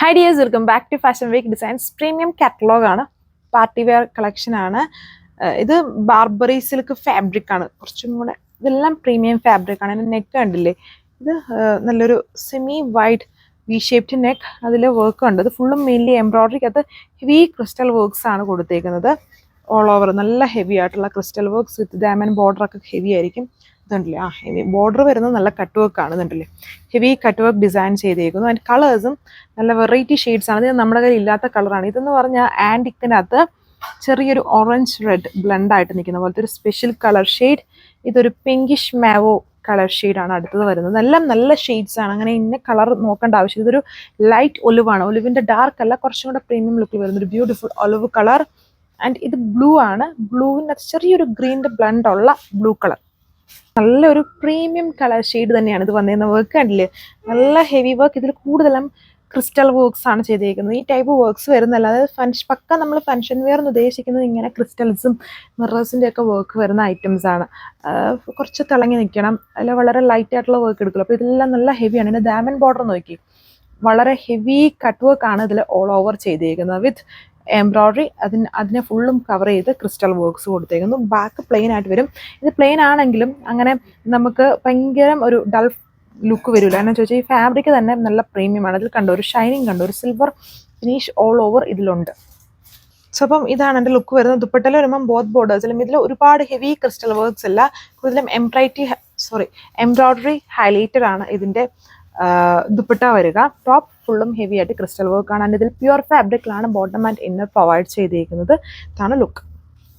Hi dears, welcome back to Fashion Week Designs. Premium catalog ആണ്, party wear collection ആണ്. ഇത് Barbary silk fabric ആണ്. കുറച്ചും കൂടെ ഇതെല്ലാം പ്രീമിയം ഫാബ്രിക് ആണ്. അതിന്റെ നെക്ക് കണ്ടില്ലേ, ഇത് നല്ലൊരു semi wide V shaped neck, അതിൽ വർക്ക് ഉണ്ട്. ഇത് ഫുള്ളും മെയിൻലി എംബ്രോയിഡറിക്കകത്ത് ഹെവി ക്രിസ്റ്റൽ വർക്ക്സ് ആണ് കൊടുത്തേക്കുന്നത്. ഓൾ ഓവർ നല്ല ഹെവി ആയിട്ടുള്ള crystal works with diamond border ഒക്കെ ഹെവി ആയിരിക്കും. ഇതുണ്ടല്ലേ, ഹെവി ബോർഡർ വരുന്നത് നല്ല കട്ട് വർക്ക് ആണ്. ഇതുണ്ടല്ലേ, ഹെവി കട്ട് വർക്ക് ഡിസൈൻ ചെയ്തേക്കുന്നു. അതിൻ്റെ കളേഴ്സും നല്ല വെറൈറ്റി ഷെയ്ഡ്സ് ആണ്. ഇത് നമ്മുടെ കയ്യിൽ ഇല്ലാത്ത കളറാണ്. ഇതെന്ന് പറഞ്ഞാൽ ആൻറ്റിക്കിനകത്ത് ചെറിയൊരു ഓറഞ്ച് റെഡ് ബ്ലെൻഡ് ആയിട്ട് നിൽക്കുന്ന പോലത്തെ ഒരു സ്പെഷ്യൽ കളർ ഷെയ്ഡ്. ഇതൊരു പിങ്കിഷ് മാവോ കളർ ഷെയ്ഡാണ് അടുത്തത് വരുന്നത്. എല്ലാം നല്ല ഷെയ്ഡ്സ് ആണ്. അങ്ങനെ ഇന്ന കളർ നോക്കേണ്ട ആവശ്യം. ഇതൊരു ലൈറ്റ് ഒലിവാണ്, ഒലിവിൻ്റെ ഡാർക്ക് അല്ല, കുറച്ചും കൂടെ പ്രീമിയം ലുക്കിൽ വരുന്ന ഒരു ബ്യൂട്ടിഫുൾ ഒലിവ് കളർ. ആൻഡ് ഇത് ബ്ലൂ ആണ്. ബ്ലൂവിനകത്ത് ചെറിയൊരു ഗ്രീൻ്റെ ബ്ലെൻഡ് ഉള്ള ബ്ലൂ കളർ. നല്ലൊരു പ്രീമിയം കളർ ഷെയ്ഡ് തന്നെയാണ് ഇത് വന്നിരുന്ന. വർക്ക് കണ്ടില്ലേ, നല്ല ഹെവി വർക്ക്. ഇതിൽ കൂടുതലും ക്രിസ്റ്റൽ വർക്ക്സ് ആണ് ചെയ്തേക്കുന്നത്. ഈ ടൈപ്പ് വർക്ക്സ് വരുന്നല്ല, അതായത് പക്ക നമ്മൾ ഫംഗ്ഷൻ വെയർ എന്ന് ഉദ്ദേശിക്കുന്നത് ഇങ്ങനെ ക്രിസ്റ്റൽസും മിറേഴ്സിൻ്റെ ഒക്കെ വർക്ക് വരുന്ന ഐറ്റംസ് ആണ്. കുറച്ച് തിളങ്ങി നിൽക്കണം, അതിൽ വളരെ ലൈറ്റ് ആയിട്ടുള്ള വർക്ക് എടുക്കുള്ളൂ. അപ്പോൾ ഇതെല്ലാം നല്ല ഹെവിയാണ്. ഇതിൻ്റെ ഡയമണ്ട് ബോർഡർ നോക്കി, വളരെ ഹെവി കട്ട് വർക്ക് ആണ് ഇതിൽ ഓൾ ഓവർ ചെയ്തേക്കുന്നത് വിത്ത് എംബ്രോയിഡറി. അതിനെ ഫുള്ളും കവർ ചെയ്ത് ക്രിസ്റ്റൽ വർക്ക്സ് കൊടുത്തേക്കുന്നു. ബാക്ക് പ്ലെയിൻ ആയിട്ട് വരും. ഇത് പ്ലെയിൻ ആണെങ്കിലും അങ്ങനെ നമുക്ക് ഭയങ്കര ഒരു ഡൾ ലുക്ക് വരില്ല. എന്ന് ചോദിച്ചാൽ ഈ ഫാബ്രിക് തന്നെ നല്ല പ്രീമിയം ആണ്. ഇതിൽ കണ്ടോ ഒരു ഷൈനിങ് കണ്ടോ, ഒരു സിൽവർ ഫിനിഷ് ഓൾ ഓവർ ഇതിലുണ്ട്. സോ അപ്പം ഇതാണ് എൻ്റെ ലുക്ക് വരുന്നത്. ദുപ്പട്ടയിൽ വരുമ്പം ബോത്ത് ബോർഡേഴ്സിലും ഇതിൽ ഒരുപാട് ഹെവി ക്രിസ്റ്റൽ വർക്ക്സ് അല്ല, കൂടുതലും എംബ്രോയിഡറി ഹൈലൈറ്റഡ് ആണ് ഇതിൻ്റെ ദുപ്പട്ട വരിക. ടോപ്പ് ഫുള്ളും ഹെവി ആയിട്ട് ക്രിസ്റ്റൽ വർക്ക് ആണ്. ഇതിൽ പ്യുവർ ഫാബ്രിക്കിലാണ് ബോട്ടം ആൻഡ് ഇന്നർ പ്രൊവൈഡ് ചെയ്തിരിക്കുന്നത്. ഇതാണ് ലുക്ക്.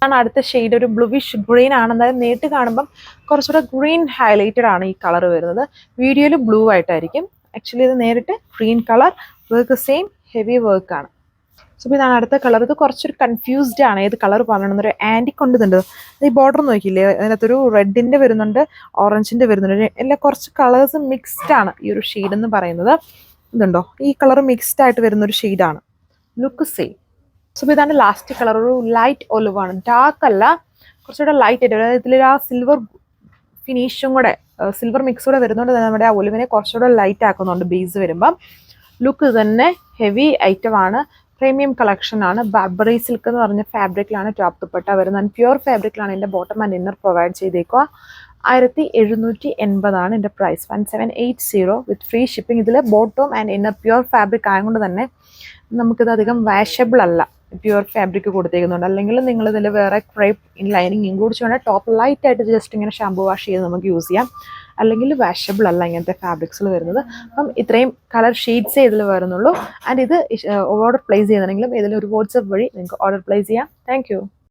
ആണ് അടുത്ത ഷെയ്ഡ്, ഒരു ബ്ലൂവിഷ് ഗ്രീൻ ആണ്. അതായത് നേരിട്ട് കാണുമ്പം കുറച്ചുകൂടെ ഗ്രീൻ ഹൈലൈറ്റഡ് ആണ് ഈ കളർ വരുന്നത്. വീഡിയോയിൽ ബ്ലൂ ആയിട്ടായിരിക്കും, ആക്ച്വലി ഇത് നേരിട്ട് green colour. Work same heavy വർക്കാണ്. സോ ഇതാണ് അടുത്ത കളർ. ഇത് കുറച്ചൊരു കൺഫ്യൂസ്ഡ് ആണ് ഏത് കളർ പറയണമെന്ന്. ഒരു ആൻറ്റിക് കൊണ്ടിതുണ്ട്. ഈ ബോർഡർ നോക്കിയില്ലേ, അതിനകത്തൊരു റെഡിൻ്റെ വരുന്നുണ്ട്, ഓറഞ്ചിൻ്റെ വരുന്നുണ്ട്. എല്ലാം കുറച്ച് കളേഴ്സ് മിക്സ്ഡ് ആണ് ഈ ഒരു ഷെയ്ഡ് എന്ന് പറയുന്നത്. ഇതുണ്ടോ, ഈ കളർ മിക്സ്ഡ് ആയിട്ട് വരുന്ന ഒരു ഷെയ്ഡാണ്. Look same. സോ ഇതാണ് ലാസ്റ്റ് കളർ, ഒരു ലൈറ്റ് ഒലിവ് ആണ്, ഡാർക്ക് അല്ല, കുറച്ചുകൂടെ ലൈറ്റ് ആയിട്ട്. അതായത് ഇതിൽ ആ സിൽവർ ഫിനിഷും കൂടെ, സിൽവർ മിക്സ് കൂടെ വരുന്നതുകൊണ്ട് തന്നെ നമ്മുടെ ആ ഒലിവിനെ കുറച്ചുകൂടെ ലൈറ്റ് ആക്കുന്നുണ്ട് ബേസ് വരുമ്പം. ലുക്ക് തന്നെ ഹെവി ഐറ്റം ആണ്. പ്രീമിയം കളക്ഷൻ ആണ്. ബാർബറി സിൽക്ക് എന്ന് പറഞ്ഞ ഫാബ്രിക്കിലാണ് ടോപ്പ് ദുപ്പട്ട വരുന്നത്. ആൻഡ് പ്യുവർ ഫാബ്രിക്കിലാണ് എൻ്റെ ബോട്ടം ആൻഡ് ഇന്നർ പ്രൊവൈഡ് ചെയ്തേക്കുക. 1780 എൻ്റെ പ്രൈസ്. 1780 with free shipping. ഇതിൽ bottom and inner pure fabric ആയതുകൊണ്ട് തന്നെ നമുക്കിത് അധികം വാഷബിൾ അല്ല, പ്യുവർ ഫാബ്രിക് കൊടുത്തേക്കുന്നുണ്ട്. അല്ലെങ്കിൽ നിങ്ങളിതിൽ വേറെ ക്രേപ്പ് ലൈനിങ് ഇൻക്ലൂഡ് ചെയ്യണം. ടോപ്പ് ലൈറ്റ് ആയിട്ട് ജസ്റ്റ് ഇങ്ങനെ ഷാമ്പു വാഷ് ചെയ്ത് നമുക്ക് യൂസ് ചെയ്യാം. അല്ലെങ്കിൽ വാഷബിൾ അല്ല ഇങ്ങനത്തെ ഫാബ്രിക്സിൽ വരുന്നത്. അപ്പം ഇത്രയും കളർ ഷെയ്ഡ്സേ ഇതിൽ വരുന്നുള്ളൂ. ആൻഡ് ഇത് ഓർഡർ പ്ലേസ് ചെയ്യുന്നുണ്ടെങ്കിലും ഇതിൽ ഒരു വാട്സപ്പ് വഴി നിങ്ങൾക്ക് ഓർഡർ പ്ലേസ് ചെയ്യാം. താങ്ക്